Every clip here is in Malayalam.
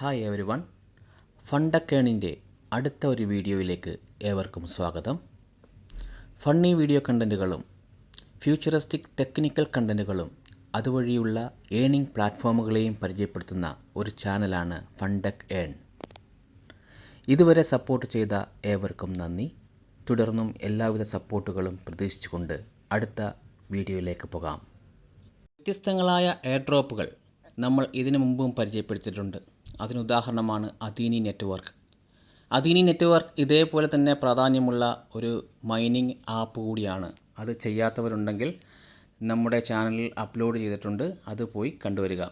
ഹായ് എവരി വൺ, ഫണ്ടക്കേണിൻ്റെ അടുത്ത ഒരു വീഡിയോയിലേക്ക് ഏവർക്കും സ്വാഗതം. ഫണ്ണി വീഡിയോ കണ്ടൻറ്റുകളും ഫ്യൂച്ചറിസ്റ്റിക് ടെക്നിക്കൽ കണ്ടൻറ്റുകളും അതുവഴിയുള്ള ഏണിംഗ് പ്ലാറ്റ്ഫോമുകളെയും പരിചയപ്പെടുത്തുന്ന ഒരു ചാനലാണ് ഫണ്ടക് ഏൺ. ഇതുവരെ സപ്പോർട്ട് ചെയ്ത ഏവർക്കും നന്ദി. തുടർന്നും എല്ലാവിധ സപ്പോർട്ടുകളും പ്രതീക്ഷിച്ചുകൊണ്ട് അടുത്ത വീഡിയോയിലേക്ക് പോകാം. വ്യത്യസ്തങ്ങളായ എയർ ഡ്രോപ്പുകൾ നമ്മൾ ഇതിനു മുമ്പും പരിചയപ്പെടുത്തിയിട്ടുണ്ട്. അതിനുദാഹരണമാണ് അദീനി നെറ്റ്വർക്ക്. അദീനി നെറ്റ്വർക്ക് ഇതേപോലെ തന്നെ പ്രാധാന്യമുള്ള ഒരു മൈനിങ് ആപ്പ് കൂടിയാണ്. അത് ചെയ്യാത്തവരുണ്ടെങ്കിൽ നമ്മുടെ ചാനലിൽ അപ്ലോഡ് ചെയ്തിട്ടുണ്ട്, അത് പോയി കണ്ടുവരിക.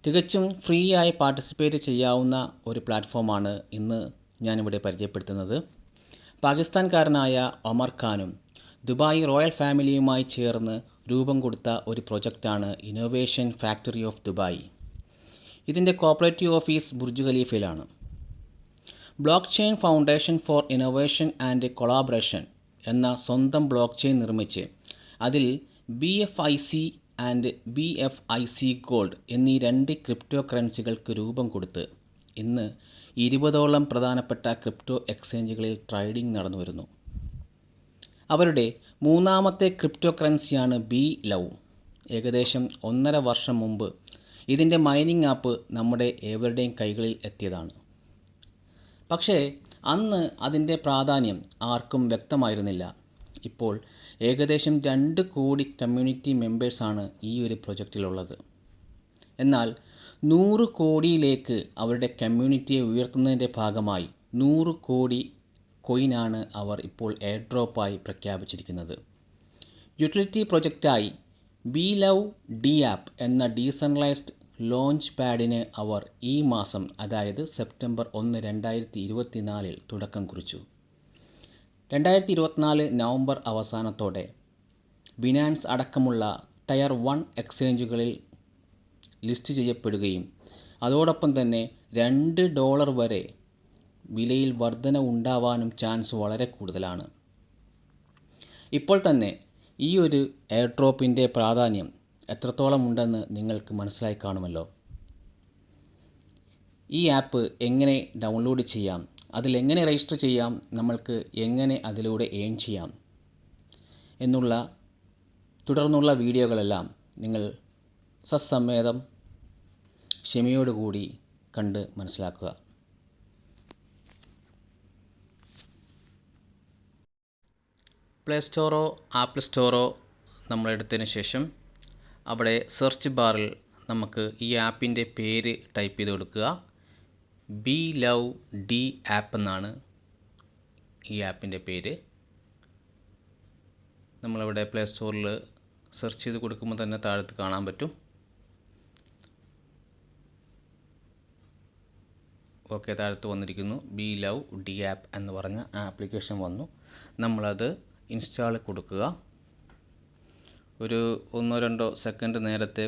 തികച്ചും ഫ്രീ ആയി പാർട്ടിസിപ്പേറ്റ് ചെയ്യാവുന്ന ഒരു പ്ലാറ്റ്ഫോമാണ് ഇന്ന് ഞാനിവിടെ പരിചയപ്പെടുത്തുന്നത്. പാകിസ്ഥാൻകാരനായ ഒമർ ഖാനും ദുബായ് റോയൽ ഫാമിലിയുമായി ചേർന്ന് രൂപം കൊടുത്ത ഒരു പ്രൊജക്റ്റാണ് ഇന്നോവേഷൻ ഫാക്ടറി ഓഫ് ദുബായ്. ഇതിൻ്റെ കോപ്പറേറ്റീവ് ഓഫീസ് ബുർജ് ഖലീഫയിലാണ്. Blockchain foundation for innovation and collaboration എന്ന സ്വന്തം ബ്ലോക്ക് ചെയിൻ നിർമ്മിച്ച് അതിൽ BFIC ആൻഡ് BFIC ഗോൾഡ് എന്നീ 2 ക്രിപ്റ്റോ കറൻസികൾക്ക് രൂപം കൊടുത്ത് ഇന്ന് 20ഓളം പ്രധാനപ്പെട്ട ക്രിപ്റ്റോ എക്സ്ചേഞ്ചുകളിൽ ട്രേഡിംഗ് നടന്നു വരുന്നു. അവരുടെ മൂന്നാമത്തെ ക്രിപ്റ്റോ കറൻസിയാണ് BLOVE. ഏകദേശം 1.5 വർഷം മുമ്പ് ഇതിൻ്റെ മൈനിങ് ആപ്പ് നമ്മുടെ ഏവരുടെയും കൈകളിൽ എത്തിയതാണ്. പക്ഷേ അന്ന് അതിൻ്റെ പ്രാധാന്യം ആർക്കും വ്യക്തമായിരുന്നില്ല. ഇപ്പോൾ ഏകദേശം 2 കോടി കമ്മ്യൂണിറ്റി മെമ്പേഴ്സാണ് ഈ ഒരു പ്രൊജക്റ്റിലുള്ളത്. എന്നാൽ 100 കോടിയിലേക്ക് അവരുടെ കമ്മ്യൂണിറ്റിയെ ഉയർത്തുന്നതിൻ്റെ ഭാഗമായി 100 കോടി കോയിനാണ് അവർ ഇപ്പോൾ എയർ ഡ്രോപ്പായി പ്രഖ്യാപിച്ചിരിക്കുന്നത്. യൂട്ടിലിറ്റി പ്രൊജക്റ്റായി BLOVE DApp എന്ന ഡീസെൻട്രലൈസ്ഡ് ലോഞ്ച് പാഡിന് അവർ ഈ മാസം, അതായത് സെപ്റ്റംബർ 1, 2024 തുടക്കം കുറിച്ചു. 2024 നവംബർ അവസാനത്തോടെ ബിനാൻസ് അടക്കമുള്ള ടയർ 1 എക്സ്ചേഞ്ചുകളിൽ ലിസ്റ്റ് ചെയ്യപ്പെടുകയും അതോടൊപ്പം തന്നെ $2 വരെ വിലയിൽ വർധന ഉണ്ടാവാനും ചാൻസ് വളരെ കൂടുതലാണ്. ഇപ്പോൾ തന്നെ ഈ ഒരു എയർ ഡ്രോപ്പിൻ്റെ പ്രാധാന്യം എത്രത്തോളം ഉണ്ടെന്ന് നിങ്ങൾക്ക് മനസ്സിലായി കാണുമല്ലോ. ഈ ആപ്പ് എങ്ങനെ ഡൗൺലോഡ് ചെയ്യാം, അതിലെങ്ങനെ രജിസ്റ്റർ ചെയ്യാം, നമ്മൾക്ക് എങ്ങനെ അതിലൂടെ ഏൺ ചെയ്യാം എന്നുള്ള തുടർന്നുള്ള വീഡിയോകളെല്ലാം നിങ്ങൾ സസമ്മേതം ക്ഷമയോടുകൂടി കണ്ട് മനസ്സിലാക്കുക. പ്ലേ സ്റ്റോറോ ആപ്പിൾ സ്റ്റോറോ നമ്മളെടുത്തതിന് ശേഷം അവിടെ സെർച്ച് ബാറിൽ നമുക്ക് ഈ ആപ്പിൻ്റെ പേര് ടൈപ്പ് ചെയ്ത് കൊടുക്കുക. BLOVE DApp എന്നാണ് ഈ ആപ്പിൻ്റെ പേര്. നമ്മളിവിടെ പ്ലേ സ്റ്റോറിൽ സെർച്ച് ചെയ്ത് കൊടുക്കുമ്പോൾ തന്നെ താഴത്ത് കാണാൻ പറ്റും. ഓക്കെ, താഴത്ത് വന്നിരിക്കുന്നു. BLOVE DApp എന്ന് പറഞ്ഞ ആപ്ലിക്കേഷൻ വന്നു. നമ്മളത് ഇൻസ്റ്റാൾ കൊടുക്കുക. ഒരു 1-2 സെക്കൻഡ് നേരത്തെ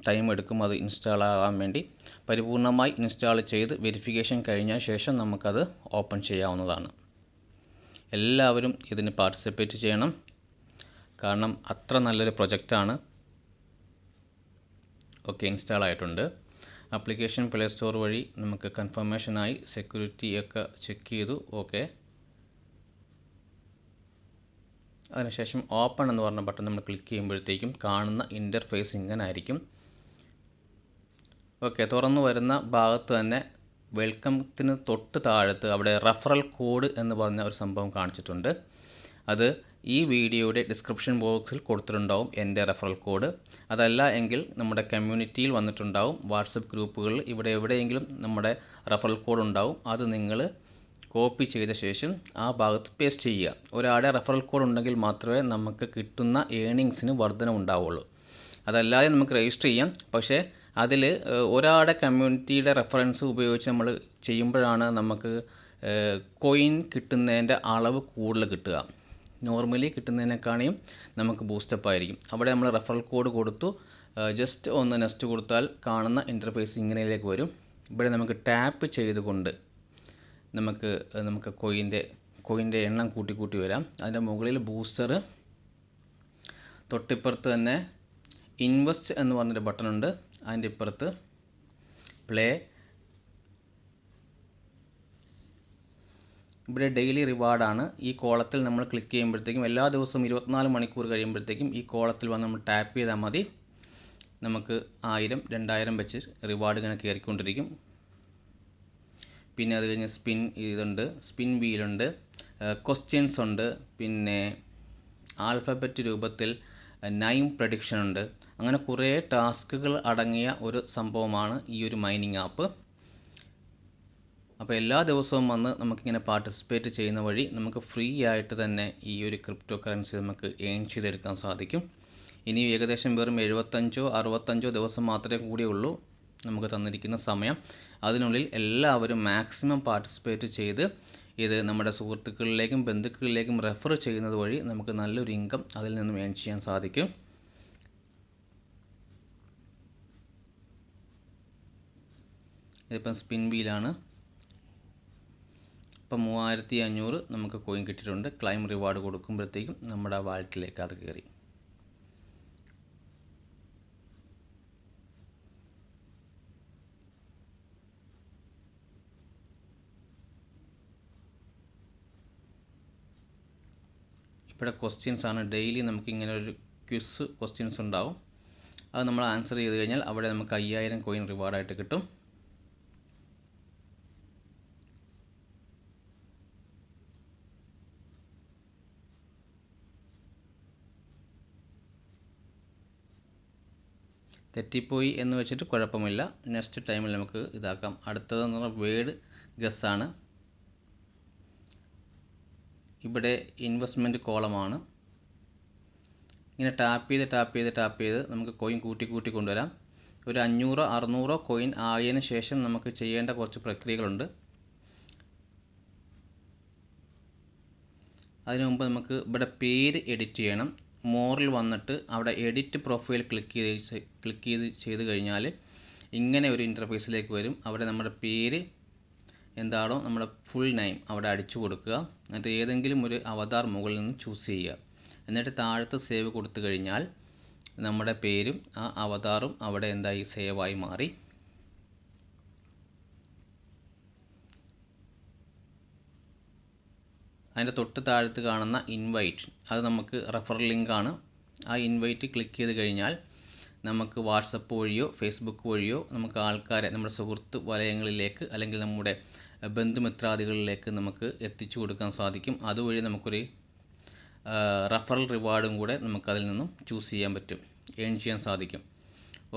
ടൈം എടുക്കും അത് ഇൻസ്റ്റാൾ ആകാൻ വേണ്ടി. പരിപൂർണമായി ഇൻസ്റ്റാൾ ചെയ്ത് വെരിഫിക്കേഷൻ കഴിഞ്ഞ ശേഷം നമുക്കത് ഓപ്പൺ ചെയ്യാവുന്നതാണ്. എല്ലാവരും ഇതിന് പാർട്ടിസിപ്പേറ്റ് ചെയ്യണം, കാരണം അത്ര നല്ലൊരു പ്രൊജക്റ്റാണ്. ഓക്കെ, ഇൻസ്റ്റാൾ ആയിട്ടുണ്ട്. ആപ്ലിക്കേഷൻ പ്ലേ സ്റ്റോർ വഴി നമുക്ക് കൺഫർമേഷനായി സെക്യൂരിറ്റിയൊക്കെ ചെക്ക് ചെയ്തു. ഓക്കെ, അതിനുശേഷം ഓപ്പൺ എന്ന് പറഞ്ഞ ബട്ടൺ നമ്മൾ ക്ലിക്ക് ചെയ്യുമ്പോഴത്തേക്കും കാണുന്ന ഇൻ്റർഫേസ് ഇങ്ങനെ ആയിരിക്കും. ഓക്കെ, തുറന്നു വരുന്ന ഭാഗത്ത് തന്നെ വെൽക്കത്തിന് തൊട്ട് താഴത്ത് അവിടെ റഫറൽ കോഡ് എന്ന് പറഞ്ഞ ഒരു സംഭവം കാണിച്ചിട്ടുണ്ട്. അത് ഈ വീഡിയോയുടെ ഡിസ്ക്രിപ്ഷൻ ബോക്സിൽ കൊടുത്തിട്ടുണ്ടാവും, എൻ്റെ റഫറൽ കോഡ്. അതല്ല എങ്കിൽ നമ്മുടെ കമ്മ്യൂണിറ്റിയിൽ വന്നിട്ടുണ്ടാവും. വാട്സപ്പ് ഗ്രൂപ്പുകളിൽ ഇവിടെ എവിടെയെങ്കിലും നമ്മുടെ റഫറൽ കോഡ് ഉണ്ടാവും. അത് നിങ്ങൾ കോപ്പി ചെയ്ത ശേഷം ആ ഭാഗത്ത് പേസ്റ്റ് ചെയ്യുക. ഒരാളുടെ റെഫറൽ കോഡ് ഉണ്ടെങ്കിൽ മാത്രമേ നമുക്ക് കിട്ടുന്ന ഏണിങ്സിന് വർധന ഉണ്ടാവുള്ളൂ. അതല്ലാതെ നമുക്ക് രജിസ്റ്റർ ചെയ്യാം. പക്ഷേ അതിൽ ഒരാളുടെ കമ്മ്യൂണിറ്റിയുടെ റെഫറൻസ് ഉപയോഗിച്ച് നമ്മൾ ചെയ്യുമ്പോഴാണ് നമുക്ക് കോയിൻ കിട്ടുന്നതിൻ്റെ അളവ് കൂടുതൽ കിട്ടുക. നോർമലി കിട്ടുന്നതിനേക്കാളും നമുക്ക് ബൂസ്റ്റപ്പ് ആയിരിക്കും. അവിടെ നമ്മൾ റെഫറൽ കോഡ് കൊടുത്തു ജസ്റ്റ് ഒന്ന് നെക്സ്റ്റ് കൊടുത്താൽ കാണുന്ന ഇൻ്റർഫേസ് ഇങ്ങനെയിലേക്ക് വരും. ഇവിടെ നമുക്ക് ടാപ്പ് ചെയ്തുകൊണ്ട് നമുക്ക് കോയിൻ്റെ എണ്ണം കൂട്ടി വരാം. അതിൻ്റെ മുകളിൽ ബൂസ്റ്റർ, തൊട്ടിപ്പുറത്ത് തന്നെ ഇൻവെസ്റ്റ് എന്ന് പറഞ്ഞൊരു ബട്ടൺ ഉണ്ട്. അതിൻ്റെ ഇപ്പുറത്ത് പ്ലേ. ഇവിടെ ഡെയിലി റിവാർഡാണ്. ഈ കോളത്തിൽ നമ്മൾ ക്ലിക്ക് ചെയ്യുമ്പോഴത്തേക്കും എല്ലാ ദിവസവും 24 മണിക്കൂർ കഴിയുമ്പോഴത്തേക്കും ഈ കോളത്തിൽ വന്ന് നമ്മൾ ടാപ്പ് ചെയ്താൽ മതി. നമുക്ക് 1000, 2000 വെച്ച് റിവാർഡ് ഇങ്ങനെ കയറിക്കൊണ്ടിരിക്കും. പിന്നെ അത് കഴിഞ്ഞ് സ്പിൻ വീലുണ്ട്, ക്വസ്റ്റ്യൻസ് ഉണ്ട്, പിന്നെ ആൽഫബറ്റ് രൂപത്തിൽ 9 പ്രഡിക്ഷൻ ഉണ്ട്. അങ്ങനെ കുറേ ടാസ്കുകൾ അടങ്ങിയ ഒരു സംഭവമാണ് ഈ ഒരു മൈനിങ് ആപ്പ്. അപ്പോൾ എല്ലാ ദിവസവും വന്ന് നമുക്കിങ്ങനെ പാർട്ടിസിപ്പേറ്റ് ചെയ്യുന്ന വഴി നമുക്ക് ഫ്രീ ആയിട്ട് തന്നെ ഈ ഒരു ക്രിപ്റ്റോ കറൻസി നമുക്ക് ഏൺ ചെയ്തെടുക്കാൻ സാധിക്കും. ഇനി ഏകദേശം വെറും 65-65 ദിവസം മാത്രമേ കൂടിയുള്ളൂ നമുക്ക് തന്നിരിക്കുന്ന സമയം. അതിനുള്ളിൽ എല്ലാവരും മാക്സിമം പാർട്ടിസിപ്പേറ്റ് ചെയ്ത് ഇത് നമ്മുടെ സുഹൃത്തുക്കളിലേക്കും ബന്ധുക്കളിലേക്കും റെഫർ ചെയ്യുന്നത് വഴി നമുക്ക് നല്ലൊരു ഇൻകം അതിൽ നിന്നും ഏൺ ചെയ്യാൻ സാധിക്കും. ഇതിപ്പം സ്പിൻ വീലാണ്. ഇപ്പം 3500 നമുക്ക് കോയിൻ കിട്ടിയിട്ടുണ്ട്. ക്ലൈം റിവാർഡ് കൊടുക്കുമ്പോഴത്തേക്കും നമ്മുടെ വാലറ്റിലേക്ക് അത് കയറി. ഇവിടെ ക്വസ്റ്റ്യൻസ് ആണ്. ഡെയിലി നമുക്കിങ്ങനെ ഒരു ക്വിസ് ക്വസ്റ്റ്യൻസ് ഉണ്ടാവും. അത് നമ്മൾ ആൻസർ ചെയ്ത് കഴിഞ്ഞാൽ അവിടെ നമുക്ക് 5000 കോയിൻ റിവാർഡായിട്ട് കിട്ടും. തെറ്റിപ്പോയി എന്ന് വെച്ചിട്ട് കുഴപ്പമില്ല. നെക്സ്റ്റ് ടൈമിൽ നമുക്ക് ഇതാക്കാം. അടുത്തതെന്ന് പറഞ്ഞാൽ വേർഡ് ഗസ്സാണ്. ഇവിടെ ഇൻവെസ്റ്റ്മെൻറ്റ് കോളമാണ്. ഇങ്ങനെ ടാപ്പ് ചെയ്ത് നമുക്ക് കോയിൻ കൂട്ടി കൊണ്ടുവരാം. ഒരു 500-600 കോയിൻ ആയതിനു ശേഷം നമുക്ക് ചെയ്യേണ്ട കുറച്ച് പ്രക്രിയകളുണ്ട്. അതിനു മുമ്പ് നമുക്ക് ഇവിടെ പേര് എഡിറ്റ് ചെയ്യണം. മോറിൽ വന്നിട്ട് അവിടെ എഡിറ്റ് പ്രൊഫൈൽ ക്ലിക്ക് ചെയ്ത് കഴിഞ്ഞാൽ ഇങ്ങനെ ഒരു ഇൻ്റർഫേസിലേക്ക് വരും. അവിടെ നമ്മുടെ പേര് എന്താണോ നമ്മുടെ ഫുൾ നെയിം അവിടെ അടിച്ചു കൊടുക്കുക. എന്നിട്ട് ഏതെങ്കിലും ഒരു അവതാർ മുകളിൽ നിന്ന് ചൂസ് ചെയ്യുക. എന്നിട്ട് താഴത്ത് സേവ് കൊടുത്തു കഴിഞ്ഞാൽ നമ്മുടെ പേരും ആ അവതാറും അവിടെ എന്തായി സേവായി മാറി. അതിൻ്റെ തൊട്ട് താഴത്ത് കാണുന്ന ഇൻവൈറ്റ്, അത് നമുക്ക് റെഫറൽ ലിങ്കാണ്. ആ ഇൻവൈറ്റ് ക്ലിക്ക് ചെയ്ത് കഴിഞ്ഞാൽ നമുക്ക് വാട്സപ്പ് വഴിയോ ഫേസ്ബുക്ക് വഴിയോ നമുക്ക് ആൾക്കാരെ നമ്മുടെ സുഹൃത്ത് വലയങ്ങളിലേക്ക് അല്ലെങ്കിൽ നമ്മുടെ ബന്ധുമിത്രാദികളിലേക്ക് നമുക്ക് എത്തിച്ചു കൊടുക്കാൻ സാധിക്കും. അതുവഴി നമുക്കൊരു റെഫറൽ റിവാർഡും കൂടെ നമുക്കതിൽ നിന്നും ചൂസ് ചെയ്യാൻ പറ്റും, ഏൺ ചെയ്യാൻ സാധിക്കും.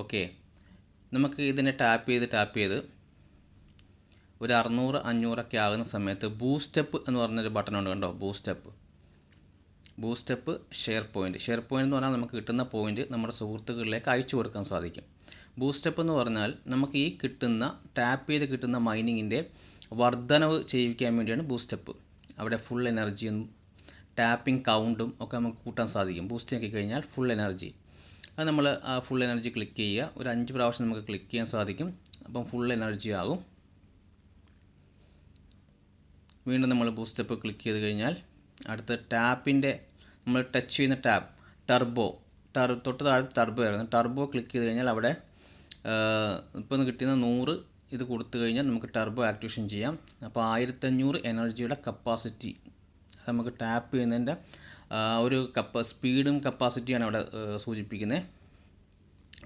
ഓക്കെ, നമുക്ക് ഇതിനെ ടാപ്പ് ചെയ്ത് ഒരു 600-500 ആകുന്ന സമയത്ത് ബൂസ്റ്റപ്പ് എന്ന് പറഞ്ഞൊരു ബട്ടൺ ഉണ്ട് കണ്ടോ. ബൂസ്റ്റപ്പ് ഷെയർ പോയിൻ്റ് എന്ന് പറഞ്ഞാൽ നമുക്ക് കിട്ടുന്ന പോയിൻ്റ് നമ്മുടെ സുഹൃത്തുക്കളിലേക്ക് അയച്ചു കൊടുക്കാൻ സാധിക്കും. ബൂസ്റ്റപ്പ് എന്ന് പറഞ്ഞാൽ നമുക്ക് ഈ ടാപ്പ് ചെയ്ത് കിട്ടുന്ന മൈനിങ്ങിൻ്റെ വർധനവ് ചെയ്യിക്കാൻ വേണ്ടിയാണ് ബൂസ്റ്റപ്പ്. അവിടെ ഫുൾ എനർജിയും ടാപ്പിംഗ് കൗണ്ടും ഒക്കെ നമുക്ക് കൂട്ടാൻ സാധിക്കും. ബൂസ്റ്റ് ആക്കി കഴിഞ്ഞാൽ ഫുൾ എനർജി. അത് നമ്മൾ ആ ഫുൾ എനർജി ക്ലിക്ക് ചെയ്യുക. ഒരു 5 പ്രാവശ്യം നമുക്ക് ക്ലിക്ക് ചെയ്യാൻ സാധിക്കും. അപ്പം ഫുൾ എനർജി ആകും. വീണ്ടും നമ്മൾ ബൂസ്റ്റപ്പ് ക്ലിക്ക് ചെയ്ത് കഴിഞ്ഞാൽ അടുത്ത ടാപ്പിൻ്റെ നമ്മൾ ടച്ച് ചെയ്യുന്ന തൊട്ട് താഴത്ത് ടർബോ ആയിരുന്നു. ടർബോ ക്ലിക്ക് ചെയ്ത് കഴിഞ്ഞാൽ അവിടെ ഇപ്പോൾ കിട്ടുന്ന 100 ഇത് കൊടുത്തു കഴിഞ്ഞാൽ നമുക്ക് ടർബോ ആക്ടിവേഷൻ ചെയ്യാം. അപ്പോൾ 1500 എനർജിയുടെ കപ്പാസിറ്റി നമുക്ക് ടാപ്പ് ചെയ്യുന്നതിൻ്റെ ഒരു സ്പീഡും കപ്പാസിറ്റിയാണ് അവിടെ സൂചിപ്പിക്കുന്നത്.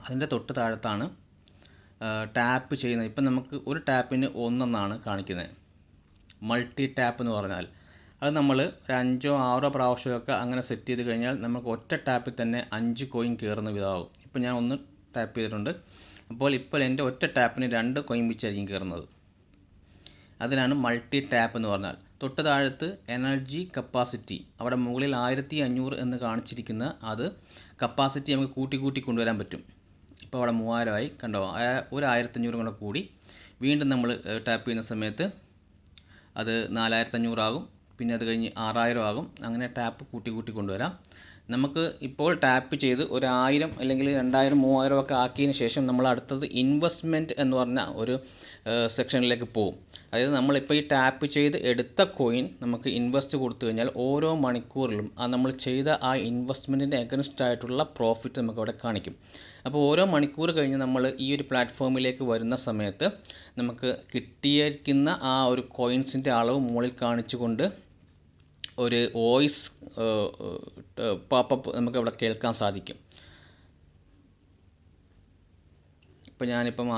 അതിൻ്റെ തൊട്ട് താഴത്താണ് ടാപ്പ് ചെയ്യുന്നത്. ഇപ്പം നമുക്ക് ഒരു ടാപ്പിന് 1 എന്നാണ് കാണിക്കുന്നത്. മൾട്ടി ടാപ്പ് എന്ന് പറഞ്ഞാൽ അത് നമ്മൾ ഒരു 5-6 പ്രാവശ്യമൊക്കെ അങ്ങനെ സെറ്റ് ചെയ്ത് കഴിഞ്ഞാൽ നമുക്ക് ഒറ്റ ടാപ്പിൽ തന്നെ 5 കോയിൻ കയറുന്ന വിധമാകും. ഇപ്പോൾ ഞാൻ 1 ടാപ്പ് ചെയ്തിട്ടുണ്ട്. ഇപ്പോൾ എൻ്റെ ഒറ്റ ടാപ്പിന് 2 കോയിൻ വെച്ചായിരിക്കും കയറുന്നത്. അതിനാണ് മൾട്ടി ടാപ്പ് എന്ന് പറഞ്ഞാൽ. തൊട്ട് താഴത്ത് എനർജി കപ്പാസിറ്റി അവിടെ മുകളിൽ 1500 എന്ന് കാണിച്ചിരിക്കുന്ന അത് കപ്പാസിറ്റി നമുക്ക് കൂട്ടി കൊണ്ടുവരാൻ പറ്റും. ഇപ്പോൾ അവിടെ 3000 ആയി കണ്ടോ. ഒരു 1500 കൂടെ കൂടി വീണ്ടും നമ്മൾ ടാപ്പ് ചെയ്യുന്ന സമയത്ത് അത് 4500 ആകും. പിന്നെ അത് കഴിഞ്ഞ് 6000 ആകും. അങ്ങനെ ടാപ്പ് കൂട്ടി കൊണ്ടുവരാം. നമുക്ക് ഇപ്പോൾ ടാപ്പ് ചെയ്ത് ഒരു 1000 അല്ലെങ്കിൽ 2000 3000 ഒക്കെ ആക്കിയതിന് ശേഷം നമ്മൾ അടുത്തത് ഇൻവെസ്റ്റ്മെൻറ്റ് എന്ന് പറഞ്ഞ ഒരു സെക്ഷനിലേക്ക് പോകും. അതായത് നമ്മളിപ്പോൾ ഈ ടാപ്പ് ചെയ്ത് എടുത്ത കോയിൻ നമുക്ക് ഇൻവെസ്റ്റ് കൊടുത്തു കഴിഞ്ഞാൽ ഓരോ മണിക്കൂറിലും നമ്മൾ ചെയ്ത ആ ഇൻവെസ്റ്റ്മെൻറ്റിൻ്റെ എഗൻസ്റ്റ് ആയിട്ടുള്ള പ്രോഫിറ്റ് നമുക്ക് അവിടെ കാണിക്കും. അപ്പോൾ ഓരോ മണിക്കൂർ കഴിഞ്ഞ് നമ്മൾ ഈ ഒരു പ്ലാറ്റ്ഫോമിലേക്ക് വരുന്ന സമയത്ത് നമുക്ക് കിട്ടിയിരിക്കുന്ന ആ ഒരു കോയിൻസിൻ്റെ അളവ് മുകളിൽ കാണിച്ചുകൊണ്ട് ഒരു വോയിസ് പോപ്പപ്പ് നമുക്ക് ഇവിടെ കേൾക്കാൻ സാധിക്കും. ഇപ്പോൾ ഞാനിപ്പം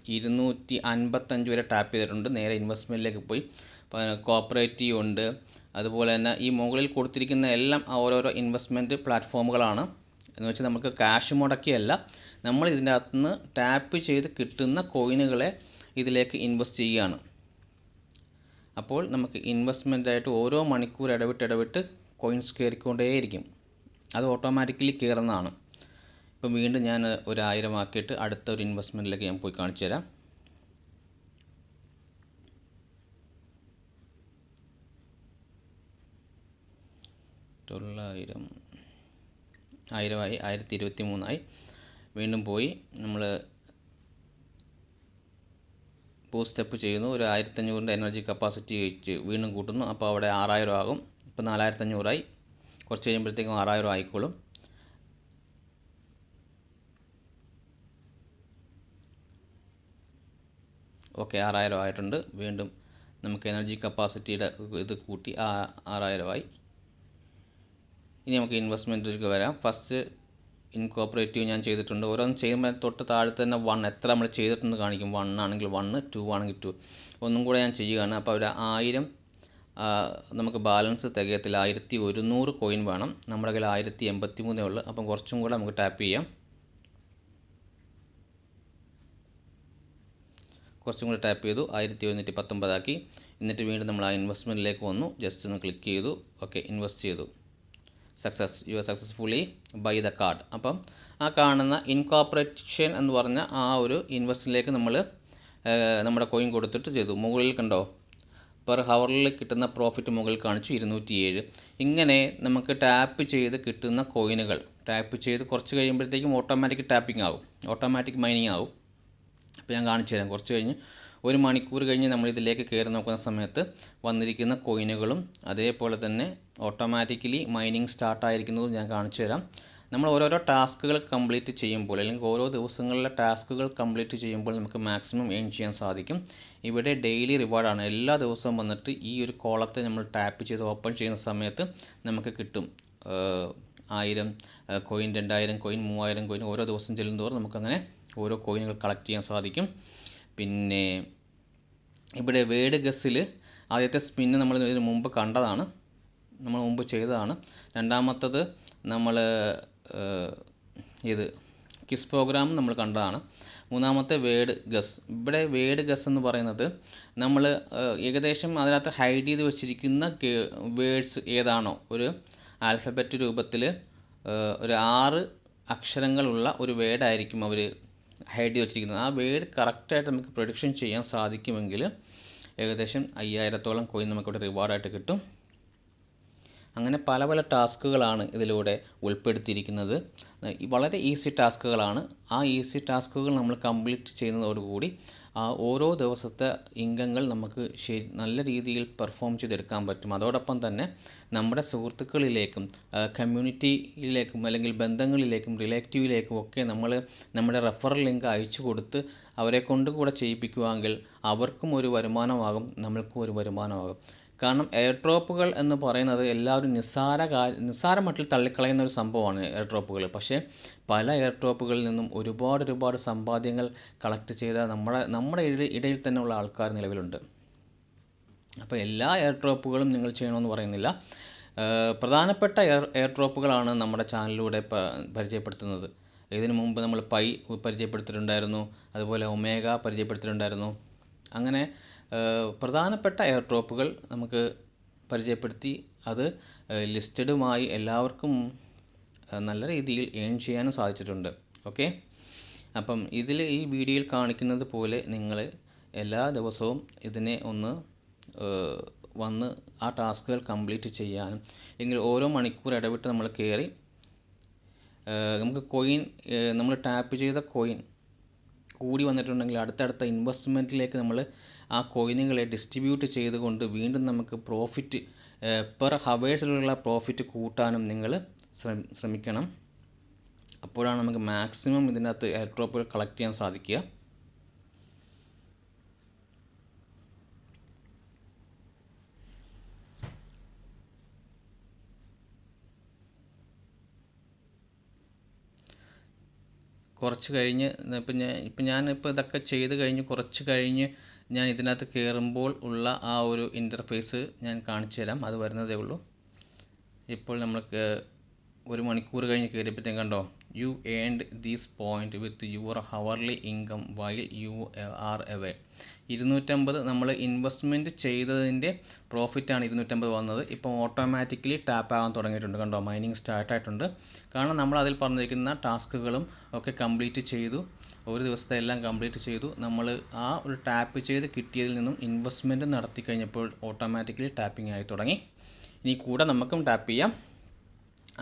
1255 വരെ ടാപ്പ് ചെയ്തിട്ടുണ്ട്. നേരെ ഇൻവെസ്റ്റ്മെൻറ്റിലേക്ക് പോയി. കോപ്പറേറ്റീവ് ഉണ്ട്, അതുപോലെ തന്നെ ഈ മുകളിൽ കൊടുത്തിരിക്കുന്ന എല്ലാം ഓരോരോ ഇൻവെസ്റ്റ്മെൻറ്റ് പ്ലാറ്റ്ഫോമുകളാണ്. എന്ന് വെച്ചാൽ നമുക്ക് ക്യാഷ് മുടക്കിയല്ല, നമ്മൾ ഇതിൻ്റെ അകത്തുനിന്ന് ടാപ്പ് ചെയ്ത് കിട്ടുന്ന കോയിനുകളെ ഇതിലേക്ക് ഇൻവെസ്റ്റ് ചെയ്യുകയാണ്. അപ്പോൾ നമുക്ക് ഇൻവെസ്റ്റ്മെൻറ്റായിട്ട് ഓരോ മണിക്കൂർ ഇടവിട്ട് കോയിൻസ് കയറിക്കൊണ്ടേയിരിക്കും. അത് ഓട്ടോമാറ്റിക്കലി കയറുന്നതാണ്. ഇപ്പം വീണ്ടും ഞാൻ ഒരു 1000 ആക്കിയിട്ട് അടുത്ത ഒരു ഇൻവെസ്റ്റ്മെൻറ്റിലേക്ക് ഞാൻ പോയി കാണിച്ചു തരാം. ആയിരമായി 1023 വീണ്ടും പോയി നമ്മൾ ബൂസ്റ്റ് സ്റ്റെപ്പ് ചെയ്യുന്നു. ഒരു 1500 എനർജി കപ്പാസിറ്റി വെച്ച് വീണ്ടും കൂട്ടുന്നു. അപ്പോൾ അവിടെ 6000 ആകും. ഇപ്പോൾ 4500 കുറച്ച് കഴിയുമ്പോഴത്തേക്കും 6000 ആയിക്കോളും. ഓക്കെ, 6000 ആയിട്ടുണ്ട്. വീണ്ടും നമുക്ക് എനർജി കപ്പാസിറ്റിയുടെ ഇത് കൂട്ടി 6000 ആയി. ഇനി നമുക്ക് ഇൻവെസ്റ്റ്മെൻറ്റിലേക്ക് വരാം. ഫസ്റ്റ് ഇൻകോപ്പറേറ്റീവ് ഞാൻ ചെയ്തിട്ടുണ്ട്. ഓരോന്ന് ചെയ്യുമ്പോൾ തൊട്ട് താഴെ തന്നെ 1 എത്ര നമ്മൾ ചെയ്തിട്ടുണ്ട് കാണിക്കും. 1 ആണെങ്കിൽ 1, 2 ആണെങ്കിൽ 2. ഒന്നും കൂടെ ഞാൻ ചെയ്യുകയാണ്. അപ്പോൾ ഒരു 1000 നമുക്ക് ബാലൻസ് തികയത്തില്ല. 1100 കോയിൻ വേണം. നമ്മുടെ കയ്യിൽ 1083 ഉള്ളൂ. അപ്പം കുറച്ചും കൂടെ നമുക്ക് ടാപ്പ് ചെയ്യാം. കുറച്ചും കൂടെ ടാപ്പ് ചെയ്തു, 1119 ആക്കി. എന്നിട്ട് വീണ്ടും നമ്മൾ ആ ഇൻവെസ്റ്റ്മെൻറ്റിലേക്ക് വന്നു. ജസ്റ്റ് ഒന്ന് ക്ലിക്ക് ചെയ്തു. ഓക്കെ, ഇൻവെസ്റ്റ് ചെയ്തു. You are successfully buy the card. അപ്പം ആ കാണുന്ന ഇൻകോർപ്പറേഷൻ എന്ന് പറഞ്ഞ ആ ഒരു ഇൻവെസ്റ്റിലേക്ക് നമ്മൾ നമ്മുടെ കോയിൻ കൊടുത്തിട്ട് ചെയ്തു. മുകളിൽ കണ്ടോ, പെർ ഹവറിൽ കിട്ടുന്ന പ്രോഫിറ്റ് മുകളിൽ കാണിച്ചു 207. ഇങ്ങനെ നമുക്ക് ടാപ്പ് ചെയ്ത് കിട്ടുന്ന കോയിനുകൾ ടാപ്പ് ചെയ്ത് കുറച്ച് കഴിയുമ്പോഴത്തേക്കും ഓട്ടോമാറ്റിക് ടാപ്പിംഗ് ആകും, ഓട്ടോമാറ്റിക് മൈനിങ് ആകും. അപ്പോൾ ഞാൻ കാണിച്ചു തരാം. കുറച്ച് കഴിഞ്ഞ് ഒരു മണിക്കൂർ കഴിഞ്ഞ് നമ്മൾ ഇതിലേക്ക് കയറി നോക്കുന്ന സമയത്ത് വന്നിരിക്കുന്ന കോയിനുകളും അതേപോലെ തന്നെ ഓട്ടോമാറ്റിക്കലി മൈനിങ് സ്റ്റാർട്ടായിരിക്കുന്നതും ഞാൻ കാണിച്ചു തരാം. നമ്മൾ ഓരോരോ ടാസ്കുകൾ കംപ്ലീറ്റ് ചെയ്യുമ്പോൾ അല്ലെങ്കിൽ ഓരോ ദിവസങ്ങളിലെ ടാസ്കുകൾ കംപ്ലീറ്റ് ചെയ്യുമ്പോൾ നമുക്ക് മാക്സിമം ഏൺ ചെയ്യാൻ സാധിക്കും. ഇവിടെ ഡെയിലി റിവാർഡാണ്. എല്ലാ ദിവസവും വന്നിട്ട് ഈ ഒരു കോളത്തെ നമ്മൾ ടാപ്പ് ചെയ്ത് ഓപ്പൺ ചെയ്യുന്ന സമയത്ത് നമുക്ക് കിട്ടും 1000 കോയിൻ, 2000 കോയിൻ, 3000 കോയിൻ. ഓരോ ദിവസം ചെല്ലുന്തോറും നമുക്കങ്ങനെ ഓരോ കോയിനുകൾ കളക്ട് ചെയ്യാൻ സാധിക്കും. പിന്നെ ഇവിടെ വേഡ് ഗസ്സിൽ ആദ്യത്തെ സ്പിന്ന് നമ്മൾ ഇതിന് മുമ്പ് കണ്ടതാണ്, നമ്മൾ മുമ്പ് ചെയ്തതാണ്. രണ്ടാമത്തത് നമ്മൾ ഇത് കിസ് പ്രോഗ്രാം നമ്മൾ കണ്ടതാണ്. മൂന്നാമത്തെ വേഡ് ഗസ്. ഇവിടെ വേഡ് ഗസ് എന്ന് പറയുന്നത് നമ്മൾ ഏകദേശം അതിനകത്ത് ഹൈഡ് ചെയ്ത് വെച്ചിരിക്കുന്ന വേഡ്സ് ഏതാണോ ഒരു ആൽഫബറ്റ് രൂപത്തിൽ ഒരു 6 അക്ഷരങ്ങളുള്ള ഒരു വേഡായിരിക്കും അവർ ഹൈഡ് ചെയ്ത് വെച്ചിരിക്കുന്നത്. ആ വേഡ് കറക്റ്റായിട്ട് നമുക്ക് പ്രൊഡിക്ഷൻ ചെയ്യാൻ സാധിക്കുമെങ്കിൽ ഏകദേശം 5000-ഓളം കോയിൻ നമുക്കിവിടെ റിവാർഡായിട്ട് കിട്ടും. അങ്ങനെ പല പല ടാസ്കുകളാണ് ഇതിലൂടെ ഉൾപ്പെടുത്തിയിരിക്കുന്നത്. വളരെ ഈസി ടാസ്കുകളാണ്. ആ ഈസി ടാസ്കുകൾ നമ്മൾ കംപ്ലീറ്റ് ചെയ്യുന്നതോടുകൂടി ആ ഓരോ ദിവസത്തെ ഇൻകങ്ങൾ നമുക്ക് നല്ല രീതിയിൽ പെർഫോം ചെയ്തെടുക്കാൻ പറ്റും. അതോടൊപ്പം തന്നെ നമ്മുടെ സുഹൃത്തുക്കളിലേക്കും കമ്മ്യൂണിറ്റിയിലേക്കും അല്ലെങ്കിൽ ബന്ധങ്ങളിലേക്കും റിലേറ്റീവിലേക്കും ഒക്കെ നമ്മൾ നമ്മുടെ റെഫറൽ ലിങ്ക് അയച്ചു കൊടുത്ത് അവരെ കൊണ്ട് കൂടെ ചെയ്യിപ്പിക്കുവാണെങ്കിൽ അവർക്കും ഒരു വരുമാനമാകും, നമ്മൾക്കും ഒരു വരുമാനമാകും. കാരണം എയർ ഡ്രോപ്പുകൾ എന്ന് പറയുന്നത് എല്ലാവരും നിസ്സാര മട്ടിൽ തള്ളിക്കളയുന്ന ഒരു സംഭവമാണ് എയർ ഡ്രോപ്പുകൾ. പക്ഷേ പല എയർ ഡ്രോപ്പുകളിൽ നിന്നും ഒരുപാട് സമ്പാദ്യങ്ങൾ കളക്ട് ചെയ്ത നമ്മുടെ ഇടയിൽ തന്നെയുള്ള ആൾക്കാർ നിലവിലുണ്ട്. അപ്പോൾ എല്ലാ എയർ ഡ്രോപ്പുകളും നിങ്ങൾ ചെയ്യണമെന്ന് പറയുന്നില്ല. പ്രധാനപ്പെട്ട എയർ ഡ്രോപ്പുകളാണ് നമ്മുടെ ചാനലിലൂടെ പരിചയപ്പെടുത്തുന്നത്. ഇതിനു മുമ്പ് നമ്മൾ പൈ പരിചയപ്പെടുത്തിയിട്ടുണ്ടായിരുന്നു, അതുപോലെ ഒമേഗ പരിചയപ്പെടുത്തിയിട്ടുണ്ടായിരുന്നു. അങ്ങനെ പ്രധാനപ്പെട്ട എയർ ഡ്രോപ്പുകൾ നമുക്ക് പരിചയപ്പെടുത്തി അത് ലിസ്റ്റഡുമായി എല്ലാവർക്കും നല്ല രീതിയിൽ ഏൺ ചെയ്യാനും സാധിച്ചിട്ടുണ്ട്. ഓക്കെ, അപ്പം ഈ വീഡിയോയിൽ കാണിക്കുന്നത് പോലെ നിങ്ങൾ എല്ലാ ദിവസവും ഇതിനെ ഒന്ന് വന്ന് ആ ടാസ്കുകൾ കംപ്ലീറ്റ് ചെയ്യാനും, എങ്കിൽ ഓരോ മണിക്കൂർ ഇടവിട്ട് നമ്മൾ കയറി നമുക്ക് കോയിൻ നമ്മൾ ടാപ്പ് ചെയ്ത കോയിൻ കൂടി വന്നിട്ടുണ്ടെങ്കിൽ അടുത്തടുത്ത ഇൻവെസ്റ്റ്മെൻറ്റിലേക്ക് നമ്മൾ ആ കോയിനുകളെ ഡിസ്ട്രിബ്യൂട്ട് ചെയ്തുകൊണ്ട് വീണ്ടും നമുക്ക് പ്രോഫിറ്റ് പെർ ഹവേഴ്സിലുള്ള പ്രോഫിറ്റ് കൂട്ടാനും നിങ്ങൾ ശ്രമിക്കണം. അപ്പോഴാണ് നമുക്ക് മാക്സിമം ഇതിനകത്ത് എയർ ഡ്രോപ്പുകൾ കളക്ട് ചെയ്യാൻ സാധിക്കുക. കുറച്ച് കഴിഞ്ഞ് ഞാനിപ്പോൾ ഇതൊക്കെ ചെയ്ത് കഴിഞ്ഞ് കുറച്ച് കഴിഞ്ഞ് ഞാൻ ഇതിനകത്ത് കയറുമ്പോൾ ഉള്ള ആ ഒരു ഇൻ്റർഫേസ് ഞാൻ കാണിച്ചു തരാം. അത് വരുന്നതേ ഉള്ളൂ. ഇപ്പോൾ നമ്മൾക്ക് 1 മണിക്കൂർ കഴിഞ്ഞ് കയറിയപ്പോഴത്തേക്കും കണ്ടോ, you earned these point with your hourly income while you are away. 250 നമ്മൾ ഇൻവെസ്റ്റ്മെൻറ്റ് ചെയ്തതിൻ്റെ പ്രോഫിറ്റാണ് 250 വന്നത്. ഇപ്പം ഓട്ടോമാറ്റിക്കലി ടാപ്പ് ആകാൻ തുടങ്ങിയിട്ടുണ്ട്. കണ്ടോ, മൈനിങ് സ്റ്റാർട്ടായിട്ടുണ്ട്. കാരണം നമ്മൾ അതിൽ പറഞ്ഞിരിക്കുന്ന ടാസ്കുകളും ഒക്കെ കംപ്ലീറ്റ് ചെയ്തു. ഒരു ദിവസത്തെ എല്ലാം കംപ്ലീറ്റ് ചെയ്തു. നമ്മൾ ആ ഒരു ടാപ്പ് ചെയ്ത് കിട്ടിയതിൽ നിന്നും ഇൻവെസ്റ്റ്മെൻറ്റ് നടത്തി കഴിഞ്ഞപ്പോൾ ഓട്ടോമാറ്റിക്കലി ടാപ്പിംഗ് ആയി തുടങ്ങി. ഇനി കൂടെ നമുക്കും ടാപ്പ് ചെയ്യാം.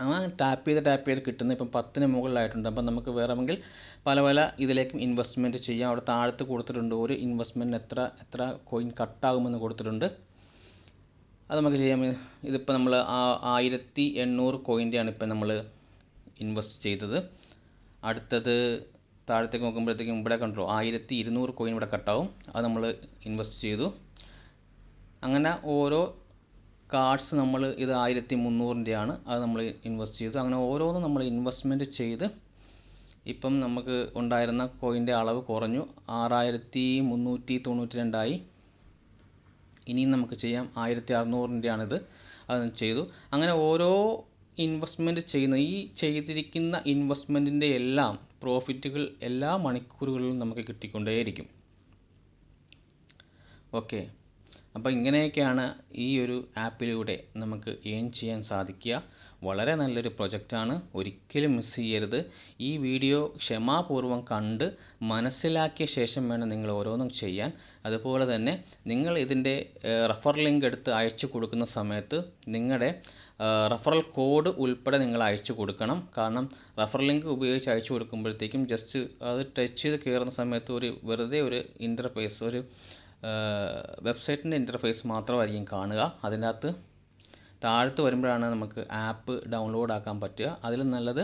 ആ ടാപ്പ് ചെയ്ത് കിട്ടുന്ന ഇപ്പം 10-ന് മുകളിലായിട്ടുണ്ട്. അപ്പം നമുക്ക് വേണമെങ്കിൽ പല ഇതിലേക്കും ഇൻവെസ്റ്റ്മെൻറ്റ് ചെയ്യാം. അവിടെ താഴത്ത് കൊടുത്തിട്ടുണ്ട് ഒരു ഇൻവെസ്റ്റ്മെൻറ്റിന് എത്ര കോയിൻ കട്ടാകുമെന്ന് കൊടുത്തിട്ടുണ്ട്. അത് നമുക്ക് ചെയ്യാം. ഇതിപ്പോൾ നമ്മൾ 1800 കോയിൻ്റെയാണ് ഇപ്പം നമ്മൾ ഇൻവെസ്റ്റ് ചെയ്തത്. അടുത്തത് താഴത്തേക്ക് നോക്കുമ്പോഴത്തേക്കും ഇവിടെ കണ്ടോ 1200 കോയിൻ ഇവിടെ കട്ടാവും. അത് നമ്മൾ ഇൻവെസ്റ്റ് ചെയ്തു. അങ്ങനെ ഓരോ കാർഡ്സ് നമ്മൾ ഇത് 1300-ൻ്റെയാണ്, അത് നമ്മൾ ഇൻവെസ്റ്റ് ചെയ്തു. അങ്ങനെ ഓരോന്നും നമ്മൾ ഇൻവെസ്റ്റ്മെൻറ്റ് ചെയ്ത് ഇപ്പം നമുക്ക് ഉണ്ടായിരുന്ന കോയിൻ്റെ അളവ് കുറഞ്ഞു, 6392 ഇനിയും നമുക്ക് ചെയ്യാം. 1600-ൻ്റെയാണിത്, അത് ചെയ്തു. അങ്ങനെ ഓരോ ഇൻവെസ്റ്റ്മെൻറ്റ് ചെയ്യുന്ന ഈ ചെയ്തിരിക്കുന്ന ഇൻവെസ്റ്റ്മെൻറ്റിൻ്റെ എല്ലാം പ്രോഫിറ്റുകൾ എല്ലാ മണിക്കൂറുകളിലും നമുക്ക് കിട്ടിക്കൊണ്ടേയിരിക്കും. ഓക്കെ, അപ്പോൾ ഇങ്ങനെയൊക്കെയാണ് ഈ ഒരു ആപ്പിലൂടെ നമുക്ക് ഏൺ ചെയ്യാൻ സാധിക്കുക. വളരെ നല്ലൊരു പ്രൊജക്റ്റാണ്, ഒരിക്കലും മിസ് ചെയ്യരുത്. ഈ വീഡിയോ ക്ഷമാപൂർവ്വം കണ്ട് മനസ്സിലാക്കിയ ശേഷം വേണം നിങ്ങൾ ഓരോന്നും ചെയ്യാൻ. അതുപോലെ തന്നെ നിങ്ങൾ ഇതിൻ്റെ റെഫർ ലിങ്ക് എടുത്ത് അയച്ചു കൊടുക്കുന്ന സമയത്ത് നിങ്ങളുടെ റെഫറൽ കോഡ് ഉൾപ്പെടെ നിങ്ങൾ അയച്ചു കൊടുക്കണം. കാരണം റെഫർ ലിങ്ക് ഉപയോഗിച്ച് അയച്ചു കൊടുക്കുമ്പോഴത്തേക്കും ജസ്റ്റ് അത് ടച്ച് ചെയ്ത് കയറുന്ന സമയത്ത് വെറുതെ ഒരു ഇൻ്റർഫേസ്, ഒരു വെബ്സൈറ്റിൻ്റെ ഇൻ്റർഫേസ് മാത്രമായിരിക്കും കാണുക. അതിനകത്ത് താഴത്ത് വരുമ്പോഴാണ് നമുക്ക് ആപ്പ് ഡൗൺലോഡ് ആക്കാൻ പറ്റുക. അതിലും നല്ലത്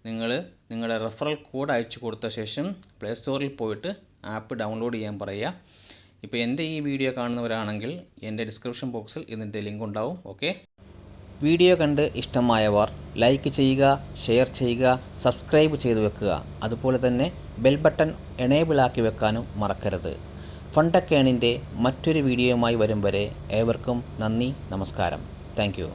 നിങ്ങൾ നിങ്ങളുടെ റെഫറൽ കോഡ് അയച്ചു കൊടുത്ത ശേഷം പ്ലേ സ്റ്റോറിൽ പോയിട്ട് ആപ്പ് ഡൗൺലോഡ് ചെയ്യാൻ പറയുക. ഇപ്പോൾ എൻ്റെ ഈ വീഡിയോ കാണുന്നവരാണെങ്കിൽ എൻ്റെ ഡിസ്ക്രിപ്ഷൻ ബോക്സിൽ ഇതിൻ്റെ ലിങ്ക് ഉണ്ടാവും. ഓക്കെ, വീഡിയോ കണ്ട് ഇഷ്ടമായവർ ലൈക്ക് ചെയ്യുക, ഷെയർ ചെയ്യുക, സബ്സ്ക്രൈബ് ചെയ്ത് വെക്കുക. അതുപോലെ തന്നെ ബെൽ ബട്ടൺ എനേബിൾ ആക്കി വെക്കാനും മറക്കരുത്. ഫണ്ടക്കേണിൻ്റെ മറ്റൊരു വീഡിയോയുമായി വരും വരെ ഏവർക്കും നന്ദി, നമസ്കാരം. Thank you.